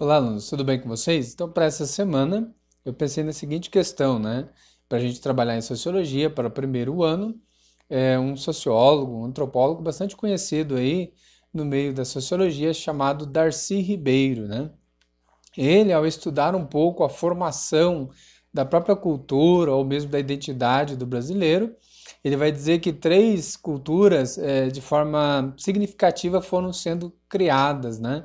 Olá, alunos, tudo bem com vocês? Então, para essa semana, eu pensei na seguinte questão, né? Para a gente trabalhar em sociologia para o primeiro ano, um sociólogo, um antropólogo bastante conhecido aí no meio da sociologia, chamado Darcy Ribeiro, né? Ele, ao estudar um pouco a formação da própria cultura ou mesmo da identidade do brasileiro, ele vai dizer que três culturas, de forma significativa, foram sendo criadas, né?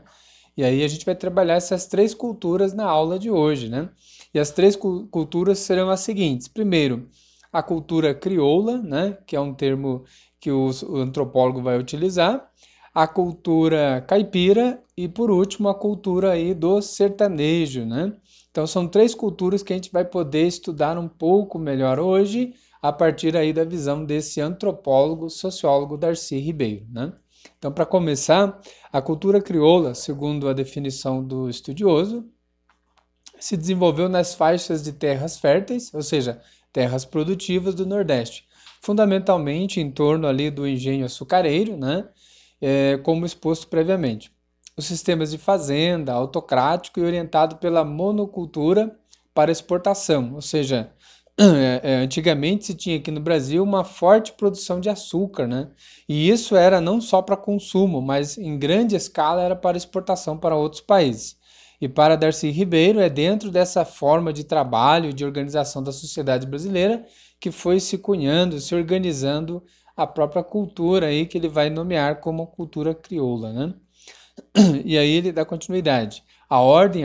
E aí a gente vai trabalhar essas três culturas na aula de hoje, né? E as três culturas serão as seguintes. Primeiro, a cultura crioula, né? Que é um termo que o antropólogo vai utilizar. A cultura caipira e, por último, a cultura aí do sertanejo, né? Então são três culturas que a gente vai poder estudar um pouco melhor hoje, a partir aí da visão desse antropólogo, sociólogo Darcy Ribeiro, né? Então, para começar, a cultura crioula, segundo a definição do estudioso, se desenvolveu nas faixas de terras férteis, ou seja, terras produtivas do Nordeste, fundamentalmente em torno ali do engenho açucareiro, né, como exposto previamente. Os sistemas de fazenda, autocrático e orientado pela monocultura para exportação, ou seja, antigamente se tinha aqui no Brasil uma forte produção de açúcar, né? E isso era não só para consumo, mas em grande escala era para exportação para outros países. E para Darcy Ribeiro, é dentro dessa forma de trabalho e de organização da sociedade brasileira que foi se cunhando, se organizando a própria cultura aí que ele vai nomear como cultura crioula, né? E aí ele dá continuidade. A ordem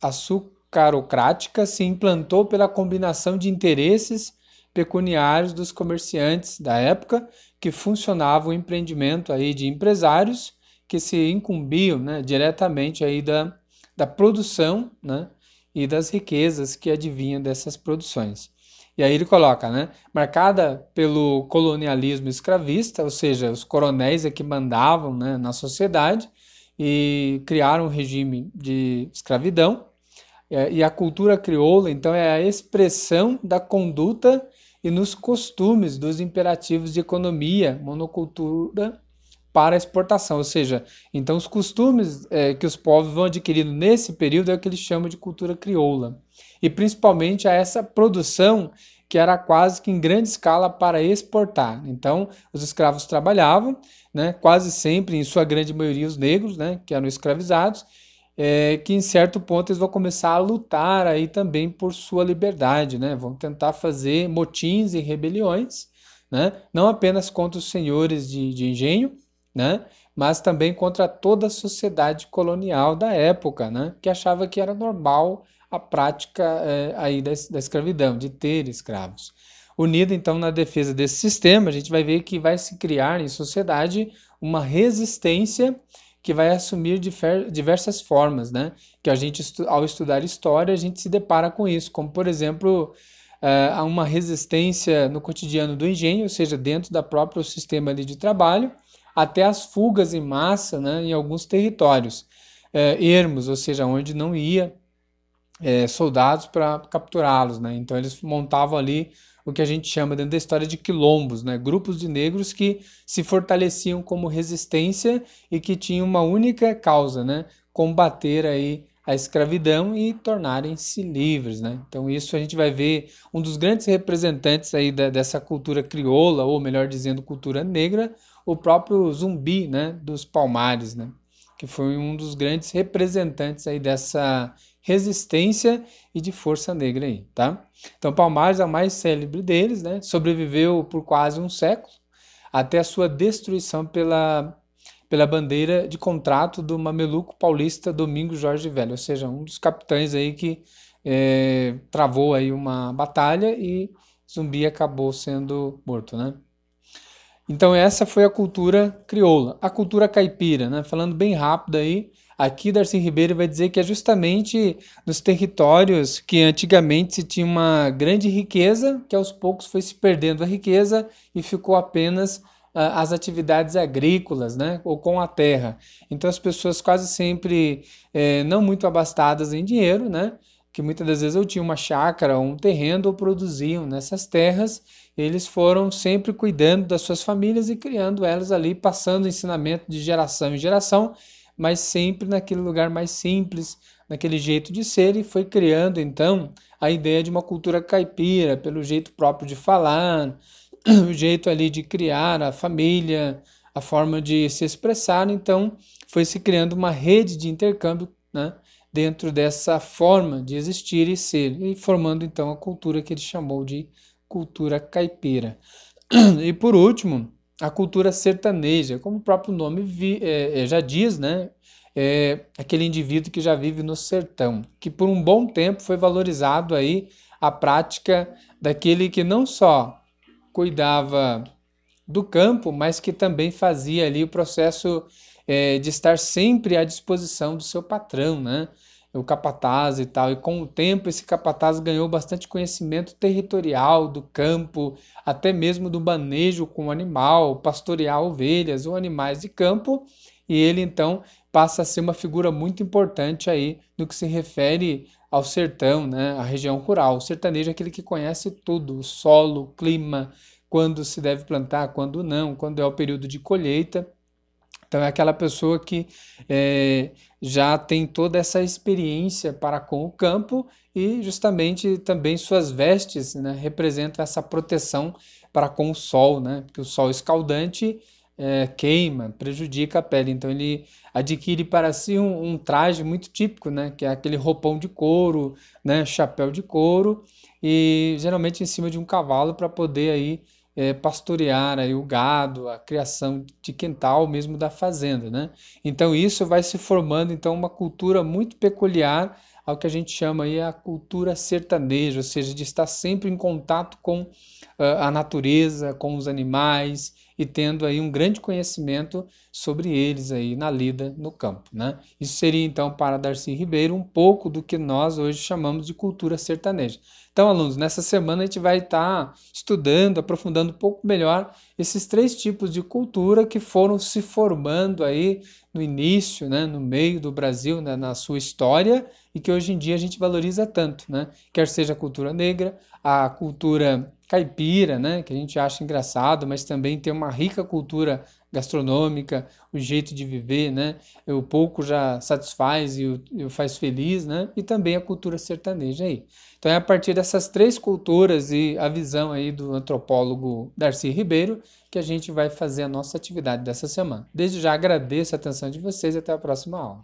açucarocrática se implantou pela combinação de interesses pecuniários dos comerciantes da época que funcionava o empreendimento aí de empresários que se incumbiam, né, diretamente aí da produção, né, e das riquezas que advinham dessas produções. E aí ele coloca, né, marcada pelo colonialismo escravista, ou seja, os coronéis é que mandavam, né, na sociedade e criaram um regime de escravidão. E a cultura crioula, então, é a expressão da conduta e nos costumes dos imperativos de economia, monocultura para exportação, ou seja, então os costumes que os povos vão adquirindo nesse período é o que eles chamam de cultura crioula. E principalmente a essa produção que era quase que em grande escala para exportar. Então, os escravos trabalhavam, né, quase sempre, em sua grande maioria, os negros, né, que eram escravizados, que em certo ponto eles vão começar a lutar aí também por sua liberdade, né? Vão tentar fazer motins e rebeliões, né? Não apenas contra os senhores de engenho, né? Mas também contra toda a sociedade colonial da época, né? Que achava que era normal a prática aí da escravidão, de ter escravos. Unido então na defesa desse sistema, a gente vai ver que vai se criar em sociedade uma resistência que vai assumir diversas formas, né? Que a gente, ao estudar história, a gente se depara com isso, como, por exemplo, a uma resistência no cotidiano do engenho, ou seja, dentro da próprio sistema ali de trabalho, até as fugas em massa, né, em alguns territórios. Ermos, ou seja, onde não ia soldados para capturá-los, né? Então eles montavam ali o que a gente chama dentro da história de quilombos, né? Grupos de negros que se fortaleciam como resistência e que tinham uma única causa, né? Combater aí a escravidão e tornarem-se livres, né? Então isso a gente vai ver um dos grandes representantes aí dessa cultura crioula, ou melhor dizendo, cultura negra, o próprio Zumbi, né? Dos Palmares, né? Que foi um dos grandes representantes aí dessa resistência e de força negra aí, tá? Então Palmares é o mais célebre deles, né? Sobreviveu por quase um século, até a sua destruição pela bandeira de contrato do mameluco paulista Domingos Jorge Velho, ou seja, um dos capitães aí que travou aí uma batalha e Zumbi acabou sendo morto, né? Então essa foi a cultura crioula. A cultura caipira, né? Falando bem rápido aí, aqui Darcy Ribeiro vai dizer que é justamente nos territórios que antigamente se tinha uma grande riqueza, que aos poucos foi se perdendo a riqueza e ficou apenas as atividades agrícolas, né? Ou com a terra. Então as pessoas quase sempre não muito abastadas em dinheiro, né? Que muitas das vezes eu tinha uma chácara ou um terreno ou produziam nessas terras, eles foram sempre cuidando das suas famílias e criando elas ali, passando o ensinamento de geração em geração, mas sempre naquele lugar mais simples, naquele jeito de ser, e foi criando então a ideia de uma cultura caipira, pelo jeito próprio de falar, o jeito ali de criar a família, a forma de se expressar. Então foi se criando uma rede de intercâmbio, né, dentro dessa forma de existir e ser, e formando então a cultura que ele chamou de cultura caipira. E por último, a cultura sertaneja, como o próprio nome já diz, né? É aquele indivíduo que já vive no sertão, que por um bom tempo foi valorizado aí a prática daquele que não só cuidava do campo, mas que também fazia ali o processo de estar sempre à disposição do seu patrão, né? O capataz e tal. E com o tempo, esse capataz ganhou bastante conhecimento territorial do campo, até mesmo do manejo com o animal, pastorear ovelhas ou animais de campo. E ele então passa a ser uma figura muito importante aí no que se refere ao sertão, né? A região rural. O sertanejo é aquele que conhece tudo, o solo, o clima, quando se deve plantar, quando não, quando é o período de colheita. Então é aquela pessoa que já tem toda essa experiência para com o campo e justamente também suas vestes, né, representam essa proteção para com o sol, né? Porque o sol escaldante queima, prejudica a pele. Então ele adquire para si um traje muito típico, né? Que é aquele roupão de couro, né? Chapéu de couro e geralmente em cima de um cavalo para poder aí pastorear aí o gado, a criação de quintal mesmo da fazenda, né? Então isso vai se formando então uma cultura muito peculiar ao que a gente chama aí a cultura sertaneja, ou seja, de estar sempre em contato com a natureza, com os animais e tendo aí um grande conhecimento sobre eles aí na lida no campo, né? Isso seria então para Darcy Ribeiro um pouco do que nós hoje chamamos de cultura sertaneja. Então, alunos, nessa semana a gente vai estar estudando, aprofundando um pouco melhor esses três tipos de cultura que foram se formando aí no início, né, no meio do Brasil, né, na sua história e que hoje em dia a gente valoriza tanto, né? Quer seja a cultura negra, a cultura caipira, né, que a gente acha engraçado, mas também tem uma rica cultura gastronômica, o jeito de viver, né? O pouco já satisfaz e o faz feliz, né? E também a cultura sertaneja aí. Então é a partir dessas três culturas e a visão aí do antropólogo Darcy Ribeiro que a gente vai fazer a nossa atividade dessa semana. Desde já agradeço a atenção de vocês e até a próxima aula.